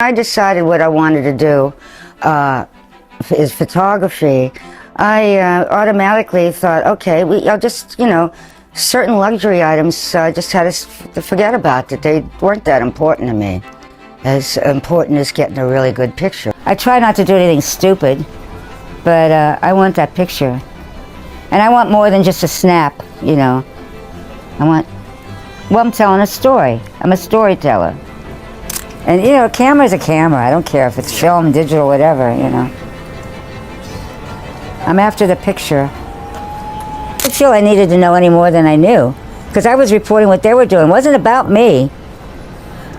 I decided what I wanted to do is photography. I automatically thought, okay, I'll just, certain luxury items I just had to forget about it. They weren't that important to me, as important as getting a really good picture. I try not to do anything stupid, but I want that picture. And I want more than just a snap, I'm telling a story. I'm a storyteller. And a camera's a camera. I don't care if it's film, digital, whatever, I'm after the picture. I didn't feel I needed to know any more than I knew, because I was reporting what they were doing. It wasn't about me.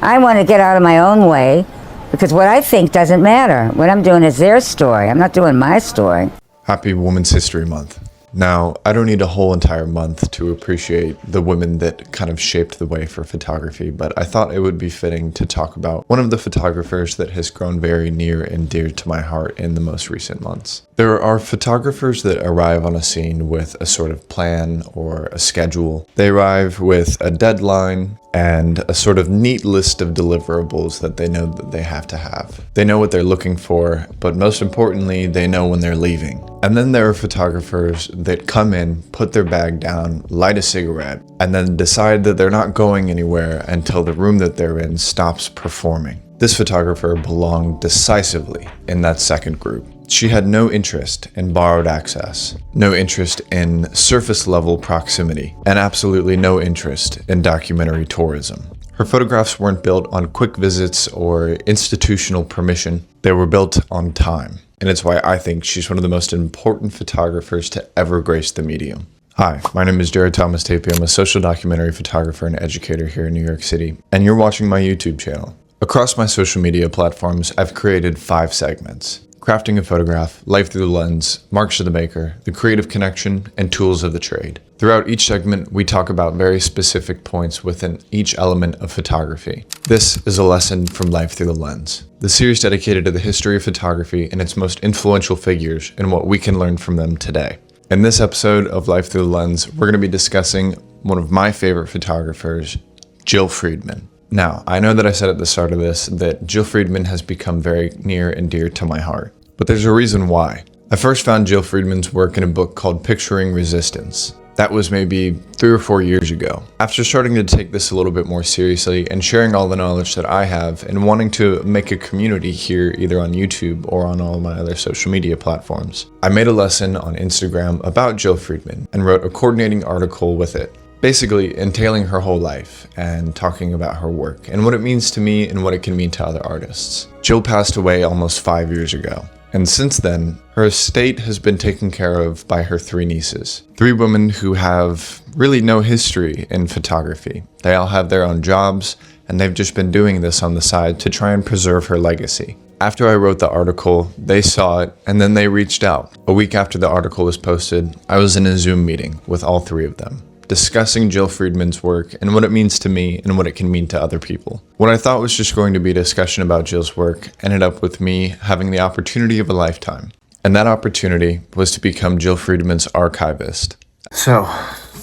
I want to get out of my own way, because what I think doesn't matter. What I'm doing is their story. I'm not doing my story. Happy Women's History Month. Now, I don't need a whole entire month to appreciate the women that kind of shaped the way for photography, but I thought it would be fitting to talk about one of the photographers that has grown very near and dear to my heart in the most recent months. There are photographers that arrive on a scene with a sort of plan or a schedule. They arrive with a deadline and a sort of neat list of deliverables that they know that they have to have. They know what they're looking for, but most importantly, they know when they're leaving. And then there are photographers that come in, put their bag down, light a cigarette, and then decide that they're not going anywhere until the room that they're in stops performing. This photographer belonged decisively in that second group. She had no interest in borrowed access, no interest in surface level proximity, and absolutely no interest in documentary tourism. Her photographs weren't built on quick visits or institutional permission. They were built on time. And it's why I think she's one of the most important photographers to ever grace the medium. Hi, my name is Jared Thomas Tapia. I'm a social documentary photographer and educator here in New York City, and you're watching my YouTube channel. Across my social media platforms, I've created 5 segments: crafting a photograph, life through the lens, marks of the maker, the creative connection, and tools of the trade. Throughout each segment, we talk about very specific points within each element of photography. This is a lesson from Life Through the Lens, the series dedicated to the history of photography and its most influential figures and what we can learn from them today. In this episode of Life Through the Lens, we're going to be discussing one of my favorite photographers, Jill Freedman. Now, I know that I said at the start of this that Jill Freedman has become very near and dear to my heart, but there's a reason why. I first found Jill Freedman's work in a book called Picturing Resistance. That was maybe 3 or 4 years ago. After starting to take this a little bit more seriously and sharing all the knowledge that I have and wanting to make a community here either on YouTube or on all my other social media platforms, I made a lesson on Instagram about Jill Freedman and wrote a coordinating article with it, basically entailing her whole life and talking about her work and what it means to me and what it can mean to other artists. Jill passed away almost 5 years ago. And since then, her estate has been taken care of by her 3 nieces. 3 women who have really no history in photography. They all have their own jobs, and they've just been doing this on the side to try and preserve her legacy. After I wrote the article, they saw it, and then they reached out. A week after the article was posted, I was in a Zoom meeting with all 3 of them, discussing Jill Freedman's work and what it means to me and what it can mean to other people. What I thought was just going to be a discussion about Jill's work ended up with me having the opportunity of a lifetime. And that opportunity was to become Jill Freedman's archivist. So,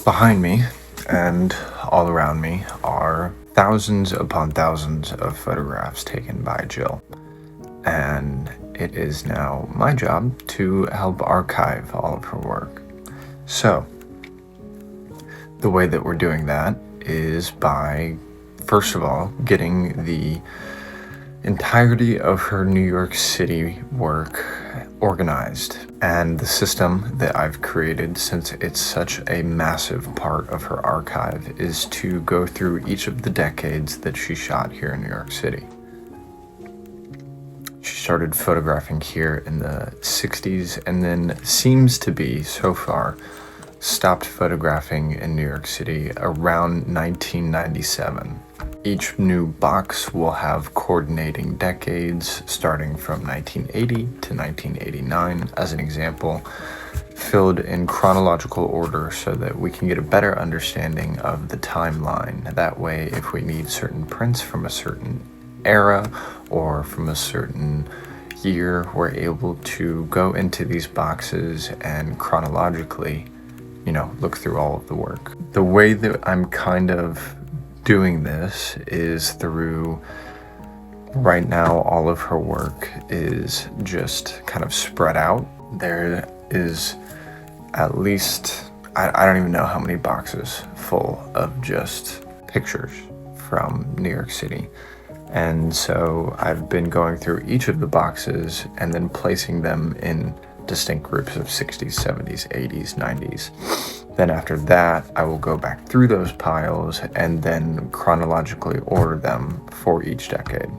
behind me and all around me are thousands upon thousands of photographs taken by Jill. And it is now my job to help archive all of her work. So, the way that we're doing that is by, first of all, getting the entirety of her New York City work organized. And the system that I've created, since it's such a massive part of her archive, is to go through each of the decades that she shot here in New York City. She started photographing here in the 60s and then seems to be, so far, stopped photographing in New York City around 1997. Each new box will have coordinating decades starting from 1980 to 1989, as an example, filled in chronological order so that we can get a better understanding of the timeline. That way, if we need certain prints from a certain era or from a certain year, we're able to go into these boxes and chronologically look through all of the work. The way that I'm kind of doing this is through Right now, all of her work is just kind of spread out. There is at least, I don't even know how many boxes full of just pictures from New York City. And so I've been going through each of the boxes and then placing them in distinct groups of 60s, 70s, 80s, 90s. Then after that, I will go back through those piles and then chronologically order them for each decade.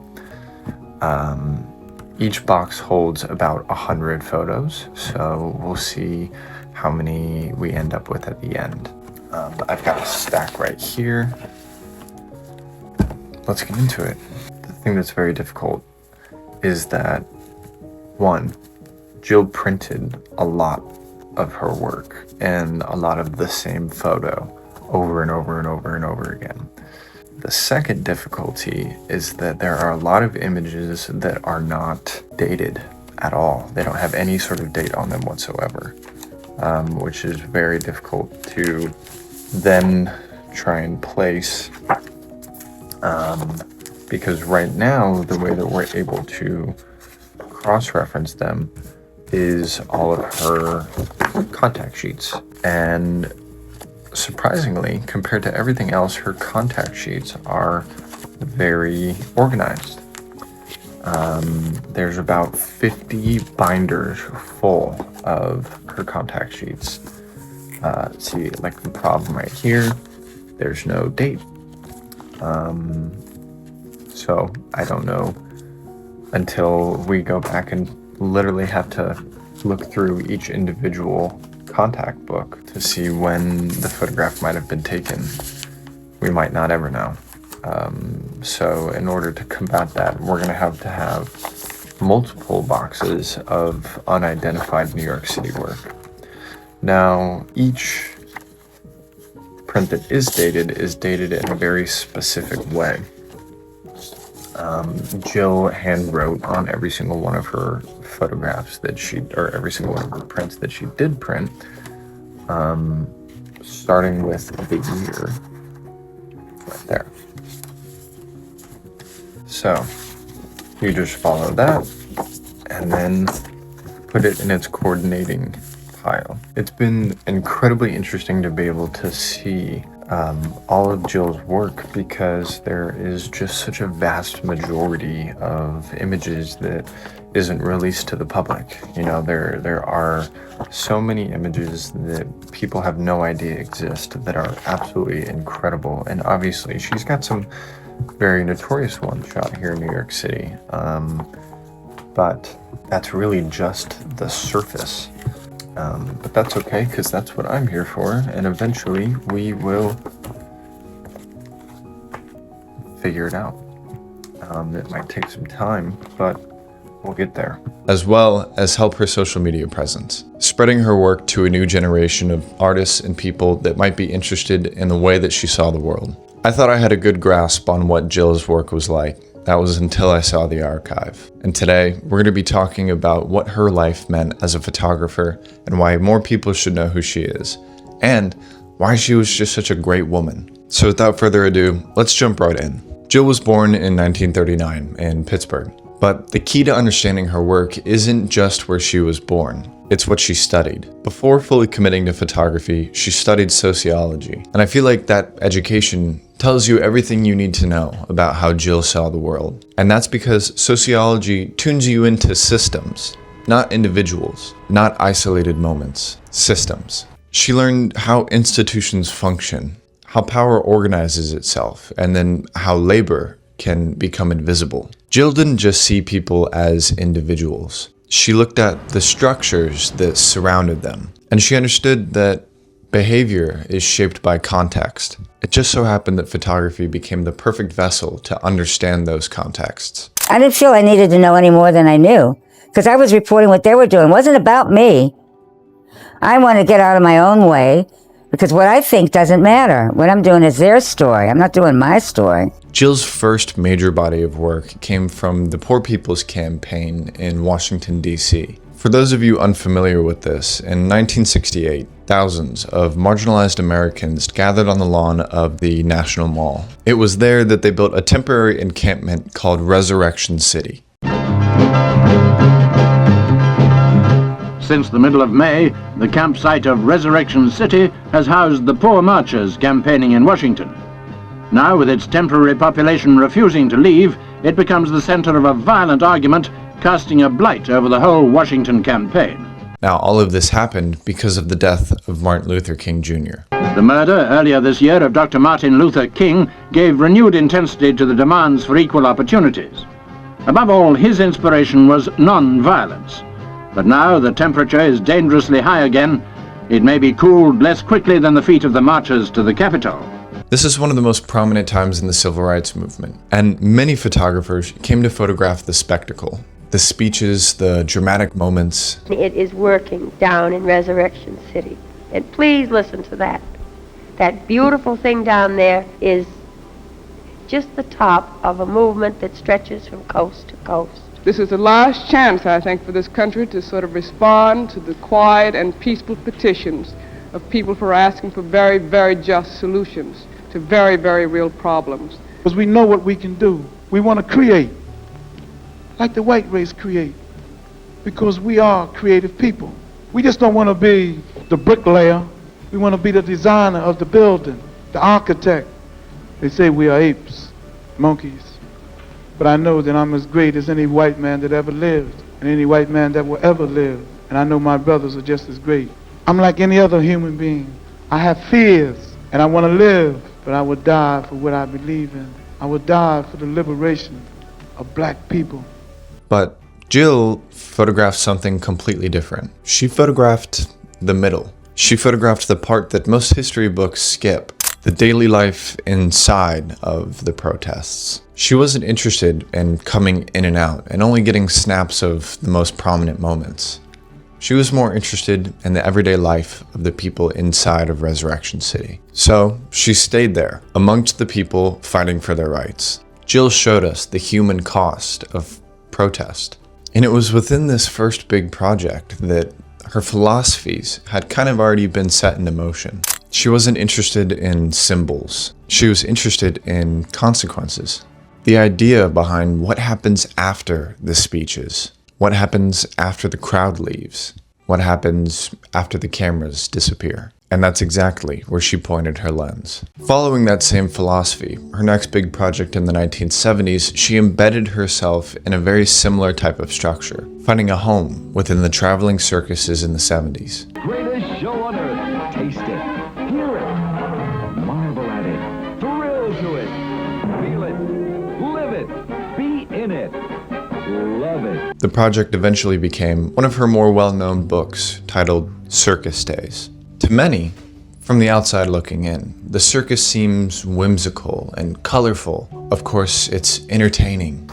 Each box holds about 100 photos, so we'll see how many we end up with at the end. I've got a stack right here. Let's get into it. The thing that's very difficult is that, one, Jill printed a lot of her work and a lot of the same photo over and over and over and over again. The second difficulty is that there are a lot of images that are not dated at all. They don't have any sort of date on them whatsoever, which is very difficult to then try and place, because right now the way that we're able to cross-reference them is all of her contact sheets. And surprisingly, compared to everything else, her contact sheets are very organized. There's about 50 binders full of her contact sheets. See, like the problem right here, there's no date. So I don't know until we go back and literally have to look through each individual contact book to see when the photograph might have been taken. We might not ever know. So in order to combat that, we're going to have multiple boxes of unidentified New York City work. Now, each print that is dated in a very specific way. Jill hand wrote on every single one of her photographs or every single one of her prints that she did print, starting with the year right there. So you just follow that and then put it in its coordinating pile. It's been incredibly interesting to be able to see all of Jill's work, because there is just such a vast majority of images that isn't released to the public. You know, there are so many images that people have no idea exist that are absolutely incredible. And obviously she's got some very notorious ones shot here in New York City. But that's really just the surface. But that's okay, because that's what I'm here for, and eventually we will figure it out. It might take some time, but we'll get there. As well as help her social media presence, spreading her work to a new generation of artists and people that might be interested in the way that she saw the world. I thought I had a good grasp on what Jill's work was like. That was until I saw the archive. And today, we're going to be talking about what her life meant as a photographer and why more people should know who she is, and why she was just such a great woman. So without further ado, let's jump right in. Jill was born in 1939 in Pittsburgh, but the key to understanding her work isn't just where she was born. It's what she studied. Before fully committing to photography, she studied sociology. And I feel like that education tells you everything you need to know about how Jill saw the world. And that's because sociology tunes you into systems, not individuals, not isolated moments, systems. She learned how institutions function, how power organizes itself, and then how labor can become invisible. Jill didn't just see people as individuals. She looked at the structures that surrounded them, and she understood that behavior is shaped by context. It just so happened that photography became the perfect vessel to understand those contexts. I didn't feel I needed to know any more than I knew, because I was reporting what they were doing. It wasn't about me. I want to get out of my own way, because what I think doesn't matter. What I'm doing is their story. I'm not doing my story. Jill's first major body of work came from the Poor People's Campaign in Washington, D.C. For those of you unfamiliar with this, in 1968, thousands of marginalized Americans gathered on the lawn of the National Mall. It was there that they built a temporary encampment called Resurrection City. Since the middle of May, the campsite of Resurrection City has housed the poor marchers campaigning in Washington. Now, with its temporary population refusing to leave, it becomes the center of a violent argument, casting a blight over the whole Washington campaign. Now, all of this happened because of the death of Martin Luther King Jr. The murder earlier this year of Dr. Martin Luther King gave renewed intensity to the demands for equal opportunities. Above all, his inspiration was non-violence. But now the temperature is dangerously high again. It may be cooled less quickly than the feet of the marchers to the Capitol. This is one of the most prominent times in the civil rights movement, and many photographers came to photograph the spectacle. The speeches, the dramatic moments. It is working down in Resurrection City. And please listen to that. That beautiful thing down there is just the top of a movement that stretches from coast to coast. This is the last chance, I think, for this country to sort of respond to the quiet and peaceful petitions of people who are asking for very, very just solutions to very, very real problems. Because we know what we can do. We want to create, like the white race create, because we are creative people. We just don't want to be the bricklayer. We want to be the designer of the building, the architect. They say we are apes, monkeys. But I know that I'm as great as any white man that ever lived, and any white man that will ever live. And I know my brothers are just as great. I'm like any other human being. I have fears, and I want to live, but I would die for what I believe in. I would die for the liberation of black people. But Jill photographed something completely different. She photographed the middle. She photographed the part that most history books skip, the daily life inside of the protests. She wasn't interested in coming in and out and only getting snaps of the most prominent moments. She was more interested in the everyday life of the people inside of Resurrection City. So she stayed there, amongst the people fighting for their rights. Jill showed us the human cost of protest. And it was within this first big project that her philosophies had kind of already been set into motion. She wasn't interested in symbols. She was interested in consequences. The idea behind what happens after the speeches. What happens after the crowd leaves? What happens after the cameras disappear? And that's exactly where she pointed her lens. Following that same philosophy, her next big project in the 1970s, she embedded herself in a very similar type of structure, finding a home within the traveling circuses in the 70s. Greatest show on earth. Taste it. Hear it. Marvel at it. Thrill to it. Feel it. Live it. Be in it. Love it. The project eventually became one of her more well-known books, titled Circus Days. To many, from the outside looking in, the circus seems whimsical and colorful. Of course, it's entertaining.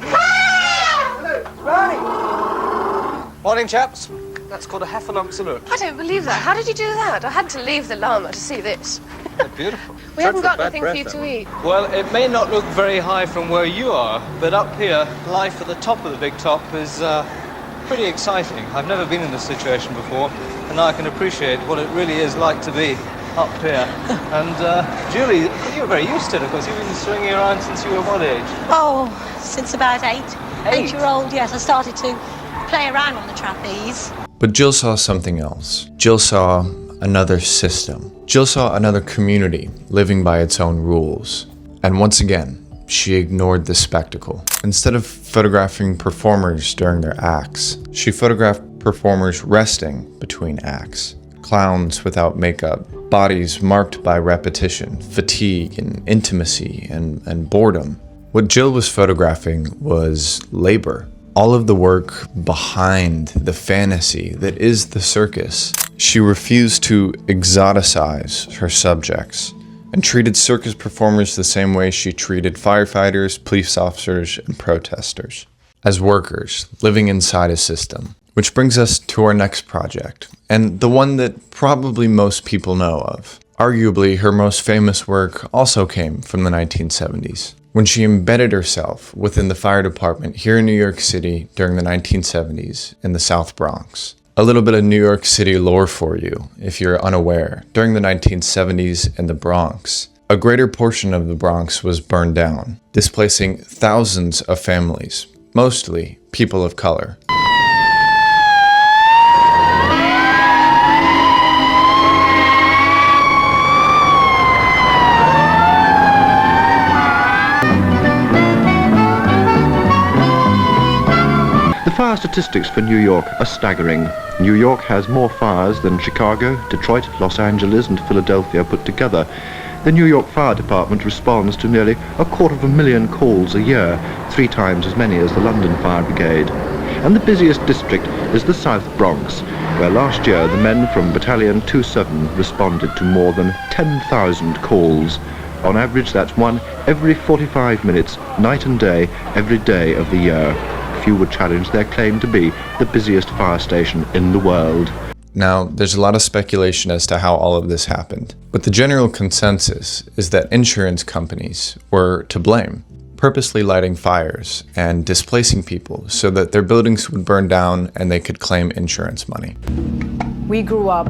Morning, chaps. That's called a heffalump salute. I don't believe that. How did you do that? I had to leave the llama to see this. Beautiful. We haven't got nothing for you to eat. Well, it may not look very high from where you are, but up here, life at the top of the big top is pretty exciting. I've never been in this situation before, and now I can appreciate what it really is like to be up here. And Julie, you're very used to it, of course. You've been swinging around since you were what age? Oh, since about 8-year-old, yes. I started to play around on the trapeze. But Jill saw something else. Jill saw another system. Jill saw another community living by its own rules. And once again, she ignored the spectacle. Instead of photographing performers during their acts, she photographed performers resting between acts. Clowns without makeup, bodies marked by repetition, fatigue, and intimacy, and boredom. What Jill was photographing was labor. All of the work behind the fantasy that is the circus. She refused to exoticize her subjects and treated circus performers the same way she treated firefighters, police officers, and protesters, as workers living inside a system. Which brings us to our next project, and the one that probably most people know of. Arguably, her most famous work also came from the 1970s, when she embedded herself within the fire department here in New York City during the 1970s in the South Bronx. A little bit of New York City lore for you, if you're unaware. During the 1970s in the Bronx, a greater portion of the Bronx was burned down, displacing thousands of families, mostly people of color. The fire statistics for New York are staggering. New York has more fires than Chicago, Detroit, Los Angeles and Philadelphia put together. The New York Fire Department responds to nearly 250,000 calls a year, 3 times as many as the London Fire Brigade. And the busiest district is the South Bronx, where last year the men from Battalion 27 responded to more than 10,000 calls. On average, that's one every 45 minutes, night and day, every day of the year. Few would challenge their claim to be the busiest fire station in the world. Now, there's a lot of speculation as to how all of this happened, but the general consensus is that insurance companies were to blame, purposely lighting fires and displacing people so that their buildings would burn down and they could claim insurance money. We grew up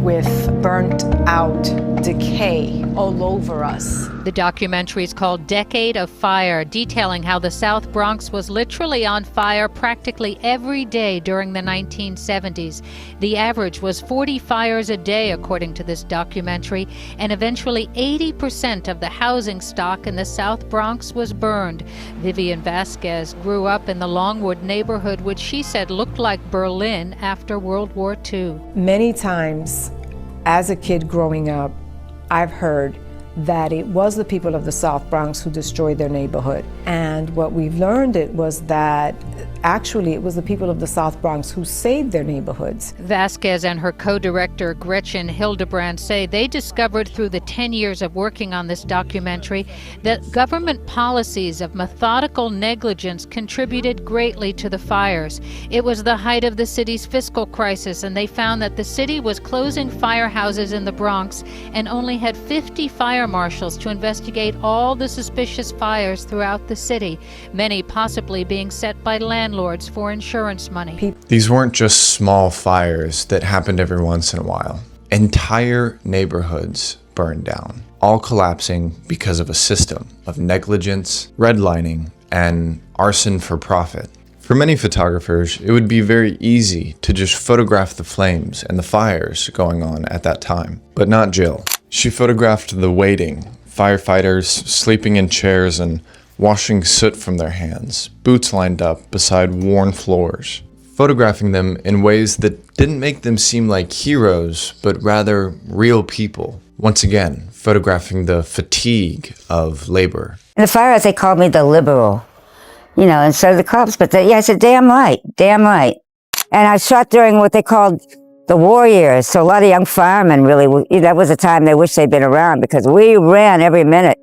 with burnt out decay all over us. The documentary is called Decade of Fire, detailing how the South Bronx was literally on fire practically every day during the 1970s. The average was 40 fires a day, according to this documentary, and eventually 80% of the housing stock in the South Bronx was burned. Vivian Vasquez grew up in the Longwood neighborhood, which she said looked like Berlin after World War II. Many times, as a kid growing up, I've heard that it was the people of the South Bronx who destroyed their neighborhood. And what we've learned was that actually it was the people of the South Bronx who saved their neighborhoods. Vasquez and her co-director Gretchen Hildebrand say they discovered through the 10 years of working on this documentary that government policies of methodical negligence contributed greatly to the fires. It was the height of the city's fiscal crisis, and they found that the city was closing firehouses in the Bronx and only had 50 fire marshals to investigate all the suspicious fires throughout the city, many possibly being set by landlords for insurance money. These weren't just small fires that happened every once in a while. Entire neighborhoods burned down, all collapsing because of a system of negligence, redlining, and arson for profit. For many photographers, it would be very easy to just photograph the flames and the fires going on at that time, but not Jill. She photographed the waiting, firefighters sleeping in chairs and washing soot from their hands, boots lined up beside worn floors, photographing them in ways that didn't make them seem like heroes, but rather real people. Once again, photographing the fatigue of labor. In the firehouse, they called me the liberal, you know, and so the cops, but I said, damn right. And I shot during what they called the war years, so a lot of young firemen really, that was a time they wish they'd been around because we ran every minute.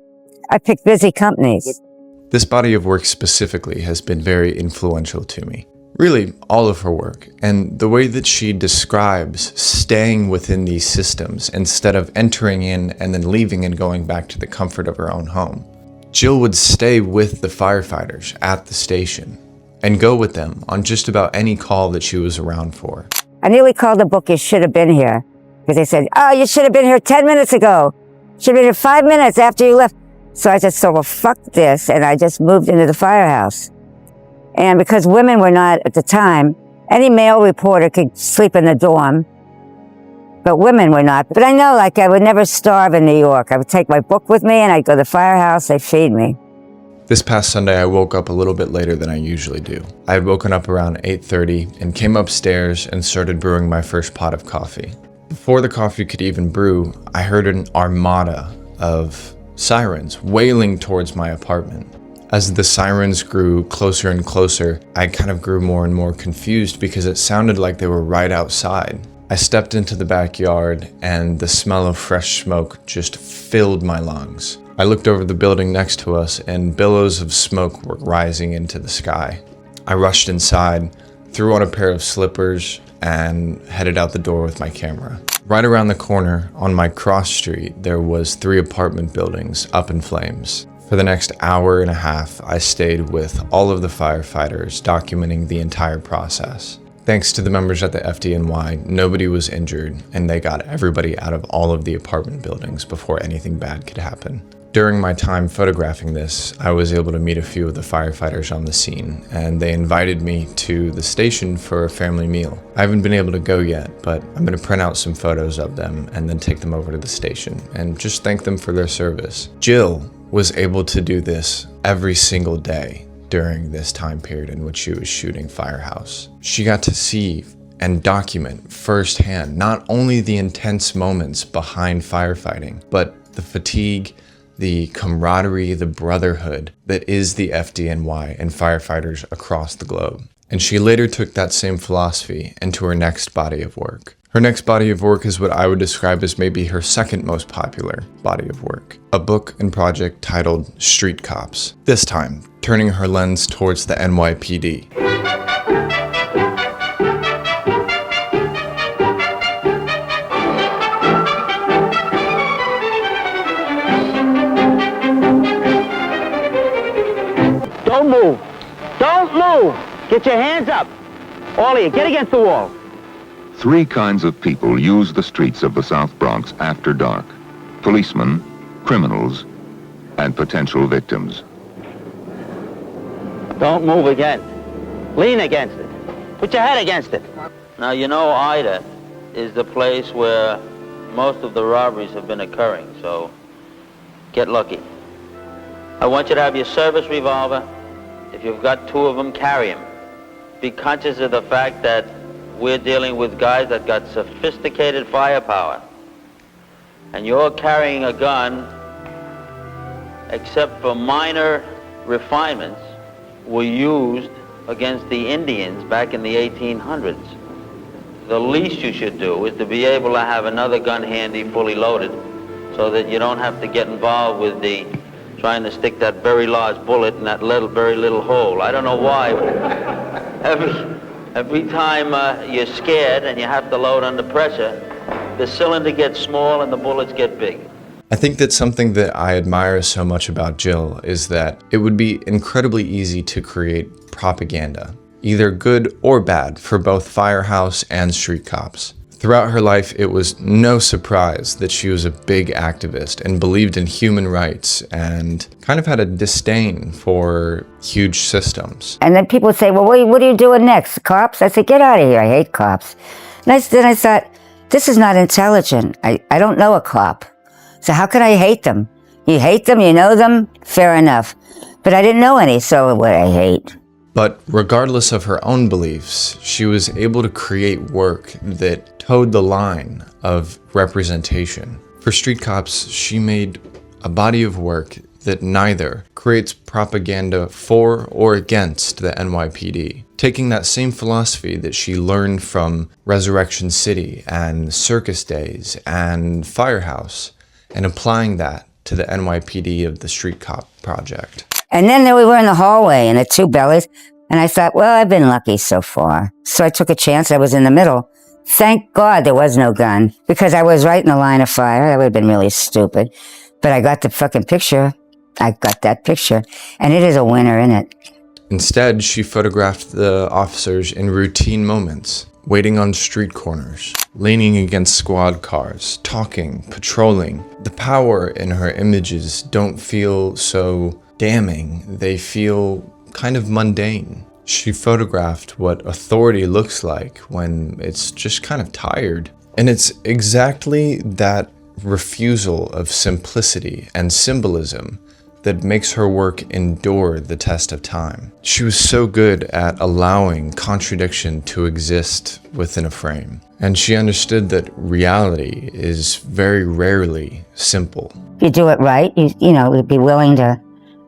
I picked busy companies. This body of work specifically has been very influential to me. Really, all of her work, and the way that she describes staying within these systems instead of entering in and then leaving and going back to the comfort of her own home. Jill would stay with the firefighters at the station and go with them on just about any call that she was around for. I nearly called the book, You Should Have Been Here, because they said, oh, you should have been here 10 minutes ago. Should have been here 5 minutes after you left. So I just thought, well, fuck this, and I just moved into the firehouse. And because women were not, at the time, any male reporter could sleep in the dorm, but women were not. But I know, like, I would never starve in New York. I would take my book with me, and I'd go to the firehouse, they'd feed me. This past Sunday, I woke up a little bit later than I usually do. I had woken up around 8:30 and came upstairs and started brewing my first pot of coffee. Before the coffee could even brew, I heard an armada of sirens wailing towards my apartment. As the sirens grew closer and closer, I kind of grew more and more confused because it sounded like they were right outside. I stepped into the backyard and the smell of fresh smoke just filled my lungs. I looked over the building next to us and billows of smoke were rising into the sky. I rushed inside, threw on a pair of slippers, and headed out the door with my camera. Right around the corner, on my cross street, there was 3 apartment buildings up in flames. For the next hour and a half, I stayed with all of the firefighters, documenting the entire process. Thanks to the members at the FDNY, nobody was injured, and they got everybody out of all of the apartment buildings before anything bad could happen. During my time photographing this, I was able to meet a few of the firefighters on the scene, and they invited me to the station for a family meal. I haven't been able to go yet, but I'm going to print out some photos of them and then take them over to the station and just thank them for their service. Jill was able to do this every single day during this time period in which she was shooting Firehouse. She got to see and document firsthand not only the intense moments behind firefighting, but the fatigue, the camaraderie, the brotherhood that is the FDNY and firefighters across the globe. And she later took that same philosophy into her next body of work. Her next body of work is what I would describe as maybe her second most popular body of work, a book and project titled Street Cops, this time turning her lens towards the NYPD. Don't move. Don't move. Get your hands up. All of you, get against the wall. 3 kinds of people use the streets of the South Bronx after dark: policemen, criminals, and potential victims. Don't move again. Lean against it. Put your head against it. Now, you know, Ida is the place where most of the robberies have been occurring, so get lucky. I want you to have your service revolver. If you've got 2 of them, carry them. Be conscious of the fact that we're dealing with guys that got sophisticated firepower. And you're carrying a gun, except for minor refinements, were used against the Indians back in the 1800s. The least you should do is to be able to have another gun handy, fully loaded, so that you don't have to get involved with the trying to stick that very large bullet in that very little hole. I don't know why, but every time you're scared and you have to load under pressure, the cylinder gets small and the bullets get big. I think that something that I admire so much about Jill is that it would be incredibly easy to create propaganda, either good or bad, for both Firehouse and Street Cops. Throughout her life, it was no surprise that she was a big activist and believed in human rights and kind of had a disdain for huge systems. And then people would say, well, what are you doing next? Cops? I said, get out of here. I hate cops. And then I thought, this is not intelligent. I don't know a cop. So how can I hate them? You hate them, you know them, fair enough. But I didn't know any, so what I hate. But regardless of her own beliefs, she was able to create work that towed the line of representation. For Street Cops, she made a body of work that neither creates propaganda for or against the NYPD, taking that same philosophy that she learned from Resurrection City and Circus Days and Firehouse, and applying that to the NYPD of the Street Cop project. And then we were in the hallway and the 2 bellies, and I thought, well, I've been lucky so far. So I took a chance. I was in the middle. Thank God there was no gun, because I was right in the line of fire. That would have been really stupid. But I got the fucking picture. I got that picture, and it is a winner, isn't it? Instead, she photographed the officers in routine moments, waiting on street corners, leaning against squad cars, talking, patrolling. The power in her images don't feel so damning, they feel kind of mundane. She photographed what authority looks like when it's just kind of tired. And it's exactly that refusal of simplicity and symbolism that makes her work endure the test of time. She was so good at allowing contradiction to exist within a frame. And she understood that reality is very rarely simple. If you do it right, you know, you'd be willing to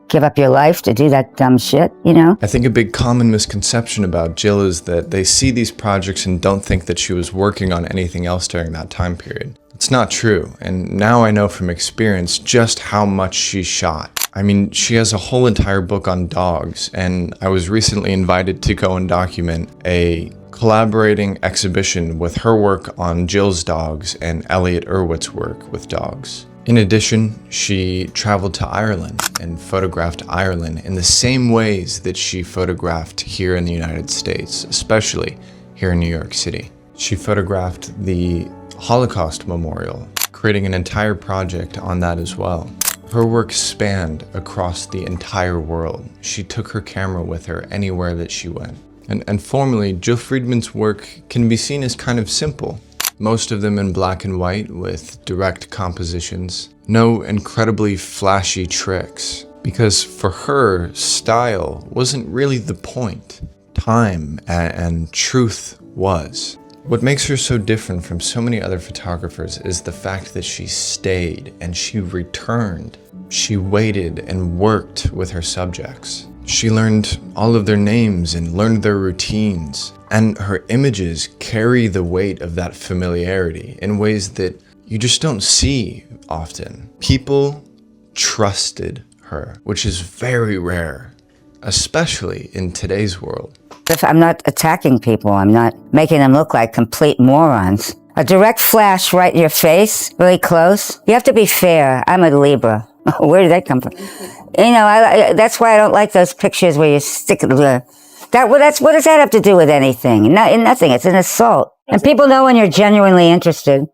give up your life to do that dumb shit, you know? I think a big common misconception about Jill is that they see these projects and don't think that she was working on anything else during that time period. It's not true, and now I know from experience just how much she shot. I mean, she has a whole entire book on dogs, and I was recently invited to go and document a collaborating exhibition with her work on Jill's dogs and Elliot Irwitt's work with dogs. In addition, she traveled to Ireland and photographed Ireland in the same ways that she photographed here in the United States, especially here in New York City. She photographed the Holocaust Memorial, creating an entire project on that as well. Her work spanned across the entire world. She took her camera with her anywhere that she went. And formally, Jill Freedman's work can be seen as kind of simple. Most of them in black and white with direct compositions. No incredibly flashy tricks. Because for her, style wasn't really the point. Time and truth was. What makes her so different from so many other photographers is the fact that she stayed and she returned. She waited and worked with her subjects. She learned all of their names and learned their routines. And her images carry the weight of that familiarity in ways that you just don't see often. People trusted her, which is very rare, especially in today's world. I'm not attacking people. I'm not making them look like complete morons. A direct flash right in your face, really close. You have to be fair. I'm a Libra. Where did that come from? You know, that's why I don't like those pictures where you stick the... what does that have to do with anything? Nothing. It's an assault. And people know when you're genuinely interested.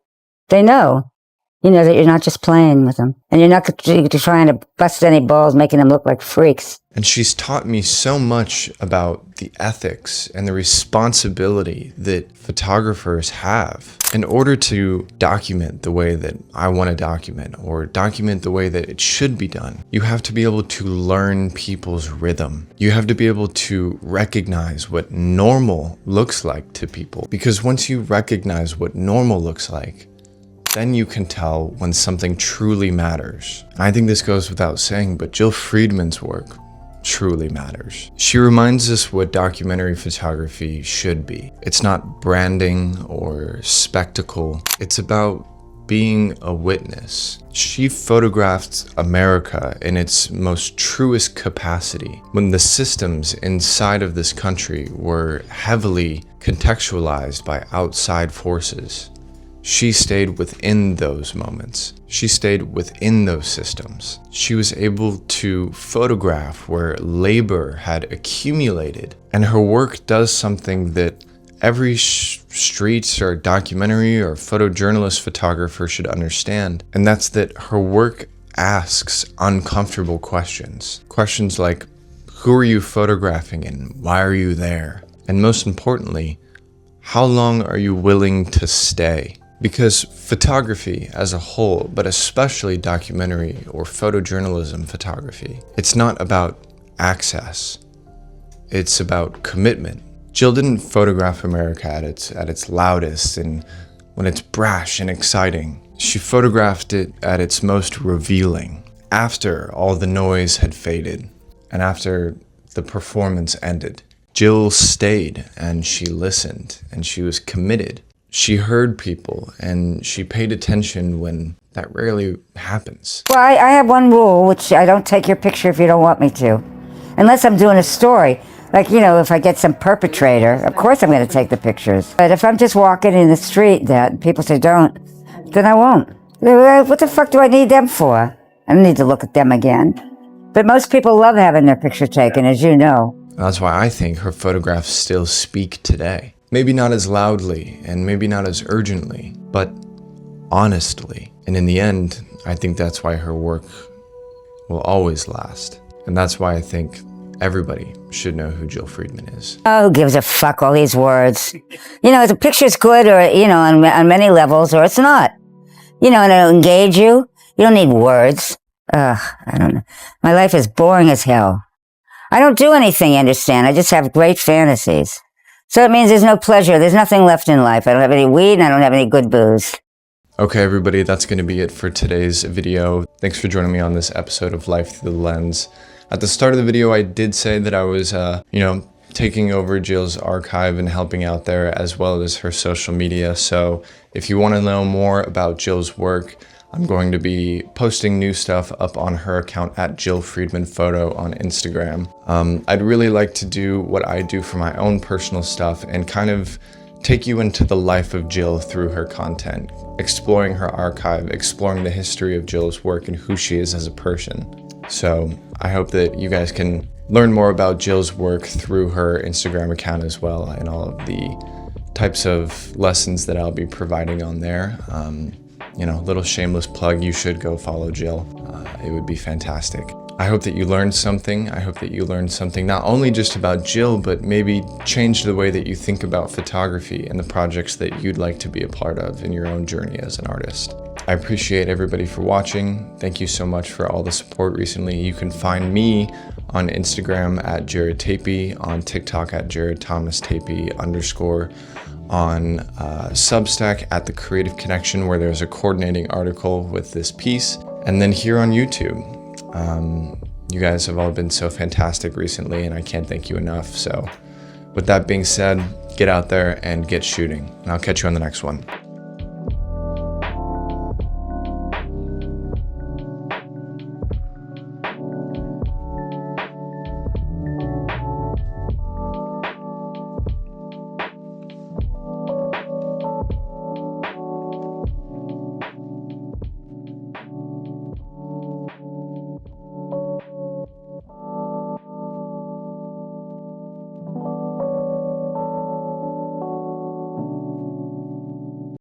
They know. You know that you're not just playing with them. And you're not trying to bust any balls, making them look like freaks. And she's taught me so much about the ethics and the responsibility that photographers have in order to document the way that I want to document, or document the way that it should be done. You have to be able to learn people's rhythm. You have to be able to recognize what normal looks like to people. Because once you recognize what normal looks like, then you can tell when something truly matters. And I think this goes without saying, but Jill Freedman's work truly matters. She reminds us what documentary photography should be. It's not branding or spectacle. It's about being a witness. She photographed America in its most truest capacity when the systems inside of this country were heavily contextualized by outside forces. She stayed within those moments. She stayed within those systems. She was able to photograph where labor had accumulated. And her work does something that every street or documentary or photojournalist photographer should understand. And that's that her work asks uncomfortable questions. Questions like, who are you photographing and why are you there? And most importantly, how long are you willing to stay? Because photography as a whole, but especially documentary or photojournalism photography, it's not about access. It's about commitment. Jill didn't photograph America at its loudest and when it's brash and exciting. She photographed it at its most revealing, after all the noise had faded and after the performance ended. Jill stayed and she listened and she was committed. She heard people and she paid attention when that rarely happens. Well, I have one rule, which I don't take your picture if you don't want me to. Unless I'm doing a story. Like, you know, if I get some perpetrator, of course I'm going to take the pictures. But if I'm just walking in the street that people say don't, then I won't. What the fuck do I need them for? I don't need to look at them again. But most people love having their picture taken, as you know. That's why I think her photographs still speak today. Maybe not as loudly and maybe not as urgently, but honestly. And in the end, I think that's why her work will always last. And that's why I think everybody should know who Jill Freedman is. Oh, who gives a fuck, all these words? You know, the picture's good or, you know, on many levels, or it's not. You know, and it'll engage you. You don't need words. I don't know. My life is boring as hell. I don't do anything, you understand? I just have great fantasies. So it means there's no pleasure. There's nothing left in life. I don't have any weed and I don't have any good booze. Okay, everybody, that's going to be it for today's video. Thanks for joining me on this episode of Life Through the Lens. At the start of the video, I did say that I was, taking over Jill's archive and helping out there, as well as her social media. So if you want to know more about Jill's work, I'm going to be posting new stuff up on her account at Jill Freedman Photo on Instagram. I'd really like to do what I do for my own personal stuff and kind of take you into the life of Jill through her content, exploring her archive, exploring the history of Jill's work and who she is as a person. So I hope that you guys can learn more about Jill's work through her Instagram account as well, and all of the types of lessons that I'll be providing on there. You know, little shameless plug, you should go follow Jill. It would be fantastic. I hope that you learned something. I hope that you learned something not only just about Jill, but maybe change the way that you think about photography and the projects that you'd like to be a part of in your own journey as an artist. I appreciate everybody for watching. Thank you so much for all the support recently. You can find me on Instagram at Jared Tapey, on TikTok at Jared Thomas Tapey _, on Substack at The Creative Connection, where there's a coordinating article with this piece, and then here on YouTube. You guys have all been so fantastic recently, and I can't thank you enough. So with that being said, get out there and get shooting, and I'll catch you on the next one.